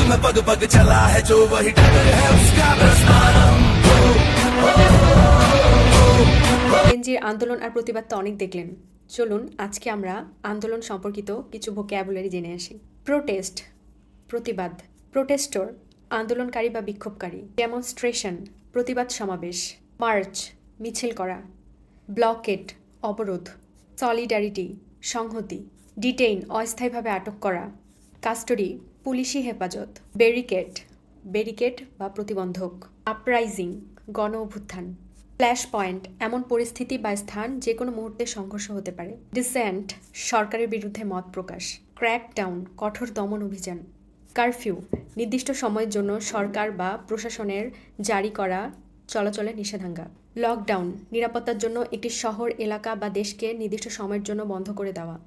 में पग पग चला है जो वही डगर है उसका बस এনজির আন্দোলন আর প্রতিবাদ তো অনেক দেখলেন, চলুন আজকে আমরা আন্দোলন সম্পর্কিত কিছু ভোক্যাবুলারি জেনে আসি। প্রোটেস্ট প্রতিবাদ, প্রোটেস্টর আন্দোলনকারী বা বিক্ষোভকারী, ডেমনস্ট্রেশন প্রতিবাদ সমাবেশ, মার্চ মিছিল করা, ব্লকেড অবরোধ, সলিডারিটি সংহতি, ডিটেইন অস্থায়ীভাবে আটক করা, কাস্টডি পুলিশি হেফাজত, ব্যারিকেড ব্যারিকেড বা প্রতিবন্ধক, আপরাইজিং গণ অভ্যুত্থান, ফ্ল্যাশ পয়েন্ট এমন পরিস্থিতি বা স্থান যে কোনো মুহূর্তে সংঘর্ষ হতে পারে, ডিসেন্ট সরকারের বিরুদ্ধে মত প্রকাশ, ক্র্যাকডাউন কঠোর দমন অভিযান, কারফিউ নির্দিষ্ট সময়ের জন্য সরকার বা প্রশাসনের জারি করা চলাচলের নিষেধাজ্ঞা, লকডাউন নিরাপত্তার জন্য একটি শহর এলাকা বা দেশকে নির্দিষ্ট সময়ের জন্য বন্ধ করে দেওয়া।